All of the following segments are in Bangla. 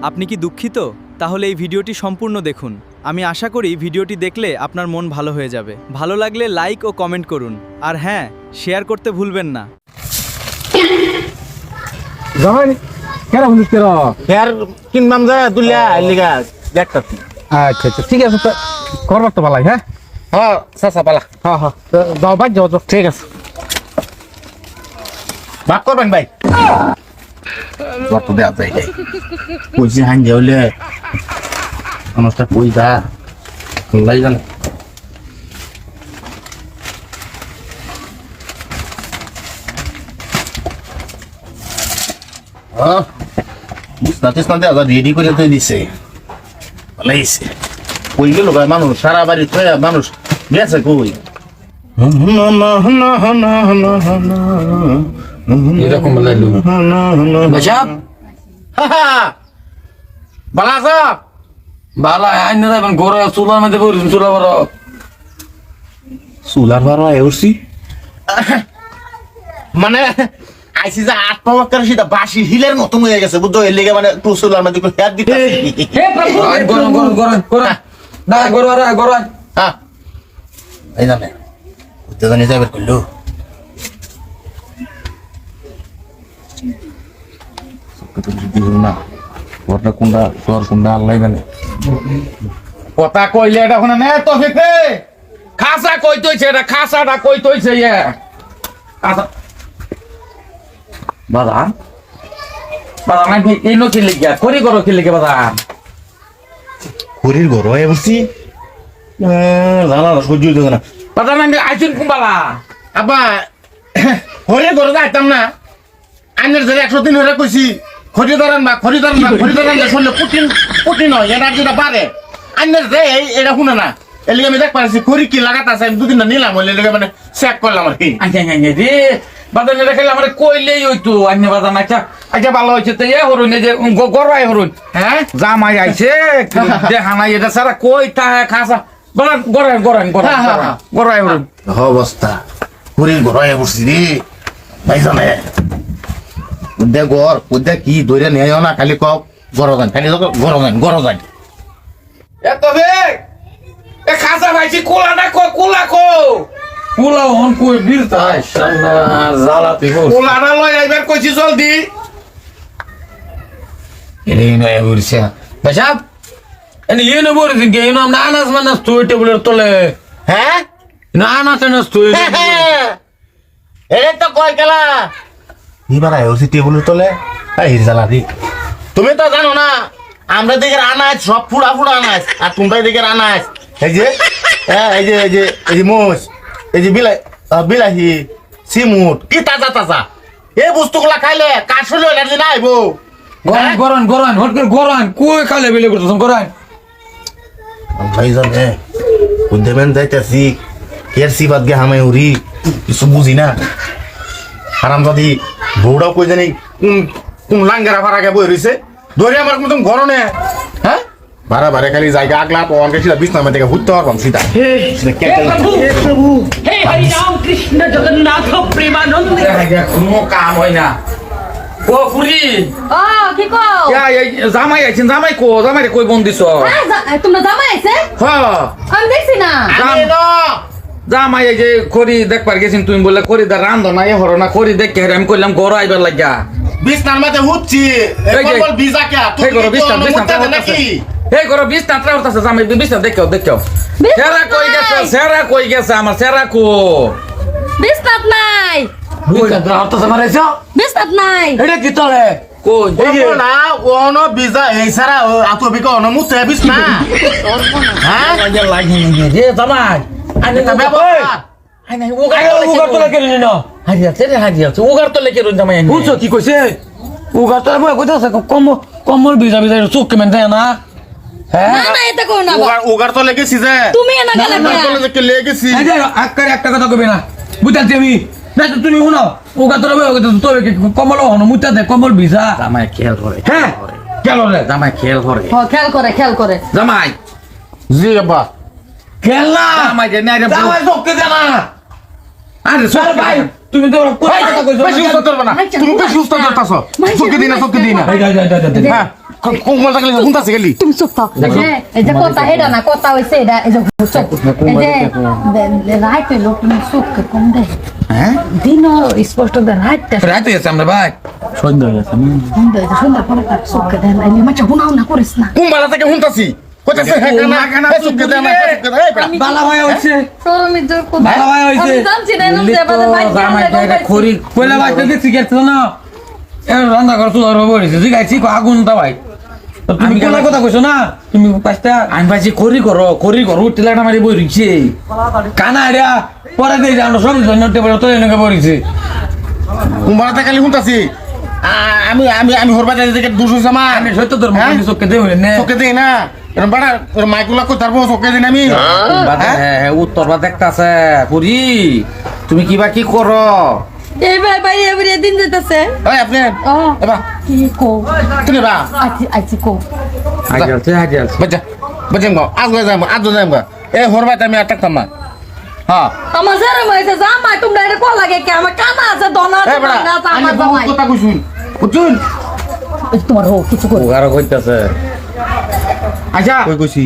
আপনি কি দুঃখিত? তাহলে এই ভিডিওটি সম্পূর্ণ দেখুন। আমি আশা করি ভিডিওটি দেখলে আপনার মন ভালো হয়ে যাবে। ভালো লাগলে লাইক ও কমেন্ট করুন। আর হ্যাঁ, শেয়ার করতে ভুলবেন না। জামাই কেন বলিস কেন? ফের কিনবাম যা তুলিয়া লিগা দেখতা আচ্ছা আচ্ছা ঠিক আছে তো করবার তো ভালাই। হ্যাঁ হ্যাঁ সাসা পালা হ্যাঁ হ্যাঁ যাও ভাই যাও যাও। ঠিক আছে ভাগ করবেন ভাই যত দেওয়া যায় কইছি হান যাওলে মানুষটা কইবা লাই জানে বুঝতে আবার রেডি করে তো দিছে লাইছে কই গেল ভাই মানুষ সারা বাড়ি তো মানুষ গেছে কই এরকম লাইলু বাজাব বালা আছো বালা আইন না যাবেন ঘরে চুলার মধ্যে বসে চুলা বড় সোলার বারো আইসি মানে আইসি যে আট পাওয়া করে সেটা বাসি হিলের মতন হয়ে গেছে বুঝছো এর লেগে মানে একটু সোলার মধ্যে একটু হেয়ার দিতে হে প্রভু গরম গরম গরম গরম না গরম আর গরম হ্যাঁ এই জানে বুঝতে জানি যাবে করলো না ওটা কোনটা তোর কোনটা আল্লাহ জানে কথা কইলে এটা শুনে নে তো ফেতে খাসা কই তইছে এটা খাসাটা কই তইছে ইয়া খাসা বাদাম বাদাম আমি এই নো কি লিগা করি করো কি লিগা বাদাম হরির ঘর হয়ে বসছি জানা না সহ্য হইতে না বাদাম আমি আইছুন কুম্বালা আব্বা হরির ঘরে যাইতাম না আইনের ধরে 100 দিন হরে কইছি খরিদারান শুনলে পুটিন হয় এটা যেটা পারে আইনের যে এটা শুনে না এর লিগে আমি দেখ পারছি খরি কি লাগাতে আছে আমি দুদিন না নিলাম ওই লিগে মানে চেক করলাম আর কি আচ্ছা রে বাদাম এটা খেলে আমার কইলেই হইতো আইনে বাদাম আচ্ছা আচ্ছা ভালো হইছে তো এ হরুন এই যে গরবাই হরুন হ্যাঁ জামাই আইছে দেখা নাই এটা সারা কই তা খাসা গরম গরম গরম গরম গরবাই হরুন অবস্থা খরির ঘর হয়ে বসছি রে ভাই জানে উদ্যা কি দৈরে নেয় না খালি কক গরজান খালি গরজান তবে এ খাসা ভাইছি কোলাটা কো কোলা কো কোলা হন কই বিরতাই শালা জালা পিগো ওলানা লই আইবার কইছি জলদি এই নয় বলছে বাজাব এনে ইনো বড় দিন গে ইনো আমরা আনাস মানাস তুই টেবিলের তলে হ্যাঁ না আনাস না তুই এরে তো কই গেলা নিবার আইছি টেবিলের তলে এই জালা দি তুমি তো জানো না আমরা দিকে আনাজ সব ফুড়া আনাজ আর তোমরা দিকে আনাজ এই যে এই যে মোষ এই যে বিলাহি সিমুট কি তাজা এই বস্তুগুলা খাইলে কাশলে এনার্জি না আইবো গরম গরম হট করে গরম কই কালে বিলে করতেছ গরম ভাই জানে উদ্দেমেন যাইতাছি কেরসি বাদ গে হামে উরি কিছু বুঝি না হারামজাদি বউড়াও কই জানি কোন লাঙ্গেরা ফারাকে বই রইছে ধরে আমার মতন গরনে হ্যাঁ বারে খালি জায়গা আগলা পন কে সিধা বিছনা থেকে হুত্তে পারবাম সিধা हे हरि राम कृष्ण जगन्नाथ प्रेमानंद কোনো কাম হয় না ও পুরি ও কি কও জামাই আইছেন জামাই কো জামাই কই বন দিছ তোমরা জামাই আছে হ্যাঁ আমি দেখছি না আমি ন জামাই এই যে করি দেখবার গেছিন তুমি বলে করি দা রান্ধ না এ হরো না করি দেখে আমি কইলাম গড় আইবার লাগিয়া বিছনার মধ্যে হুচ্ছি এই যে- বল ভিজা কে এই করো বিছনা নাকি এই করো বিছনা ত্রা উঠতাছে জামাই বিছনা দেখো সেরা কই গেছে আমার সেরা কো বিস্তাত নাই বিছনা ত্রা উঠতাছে মারাইছো বিস্তাত নাই এটা কি তলে কই এই যে ও না ওনো ভিজা এই সারা আতবি কো ওনো মুতে বিছনা হ্যাঁ লাগে রে জামাই আনে তা ব্যবহার আনে উগার তলে কেন নিনো হারিয়াছে উগার তলে কেন জামাই বুঝছো কি কইছে উগার তলে বই কইতাছে কম্বল ভিজা চোখ কেমন যায় না হ্যাঁ না না এটা কো না উগার তো লেগেছি যে তুমি এনা গেলে উগার তো লেগেছি এই যে একটা কথা কইবে না বুঝাতে আমি না তো তুমি শুনো উগার তলে বই কইতাছে তো কম্বল হনো মুতা দে কম্বল ভিজা জামাই খেয়াল করে হ্যাঁ কেন রে জামাই খেয়াল করে খেয়াল করে জামাই জি আব্বা খেল না জামাই যে নাই রে জামাই চোখকে দে না আরে সর ভাই তুমি তো কোন কথা কইছো বেশি উস্তাদ করবে না তুমি বেশি উস্তাদ করতাছো চোখে দিনা হ্যাঁ কোমল থাকলে শুনতাছে গেলি তুমি চুপ থাক এই যে কথা এটা না কথা হইছে এটা এই যে চুপ এই যে রাইট লোক তুমি চুপ কম দে হ্যাঁ দিন স্পষ্ট দে রাইটটা রাতে আছে আমরা ভাই সুন্দর সুন্দর করে চুপ কে দেন এই মাছ গুনাও না করিস না কুম্বালা থেকে শুনতাছি কইতাছে হ্যাঁ কানা চুপকে দে না চুপকে দে বালা ভাই হইছে শরমি জোর কো বালা ভাই হইছে আমি জানছি না এমন যে বাদে বাইক খড়ি কইলা ভাই তো দেখছি গেছ না এ রান্না কর তো আর বলিস জিগাইছি আগুন তা ভাই তুমি কোলা কথা কইছো না তুমি পাঁচটা আমি ভাইছি করি করো টিলাটা মারি বই রিছে কানা আড়া পরে দেই আমরা সব জন্যতে পরে তো এনেকে বলিছে কুম্বালা থেকে খালি শুনতাছি আমি আমি আমি হরবা যাই থেকে দুশো আমার আমি সত্য তোর মুখে চোখে দেই নে চোখে দেই না এরকম বাড়া মাইকুলা কই তারপর চোখে দিন আমি হ্যাঁ উত্তর বা দেখতাছে পুরি তুমি কিবা কি করো এই ভাই ভাই এবারে দিন যেতেছে ওই আপনি ও এবা কি কো তুমি বা আইছি কো হাজালছে বাজা বাজেম গো আজ যাইম গো এ হরবা আমি আটকাম না হ্যাঁ আমার জারে মাইছে জামাই তোমরা এটা কো লাগে কি আমার কানা আছে দনা এ বড়া না আমি আমার বহুত জামাই কথা কইছুন বুঝুন তোমার হো কিছু করো ওগারো কইতাছে আচ্ছা কই কইছি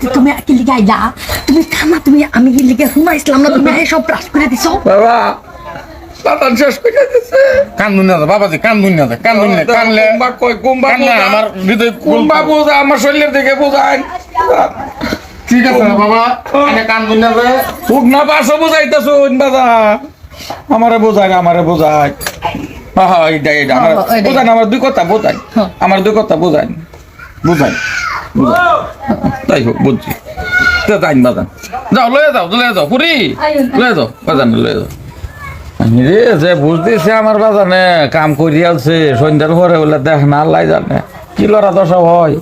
তুমি কি লিগাইলা তুমি কানা তুমি আমি কি লিগে শুনাইছিলাম না তুমি এই সব প্লাস করে দিছো বাবা বাবা শেষ করে দিছে কান দুনিয়া দে বাবাজি কান দুনিয়া দে কানলে কুম্বা কই কুম্বা কানলে আমার হৃদয় কুম্বা বোঝা আমার শরীরের দিকে বোঝায় ঠিক আছে না বাবা এনে কান দুনিয়া দে উগনা পাশে বোঝাইতেছ বাজা আমারে বোঝায় হ্যাঁ এইটা আমার বোঝায় আমার দুই কথা বোঝায় আমার দুই কথা বোঝায় বুঝাই তাই হোক বুঝছি তো যাইন বাজান যাও লয়ে যাও পুরি লয়ে যাও বাজান লয়ে যাও রে যে বুঝতেছে আমার বাজানে কাম করিয়ালছে সন্ধ্যার পরে বলে দেখ না আল্লাহ জানে কি লড়া দশা হয়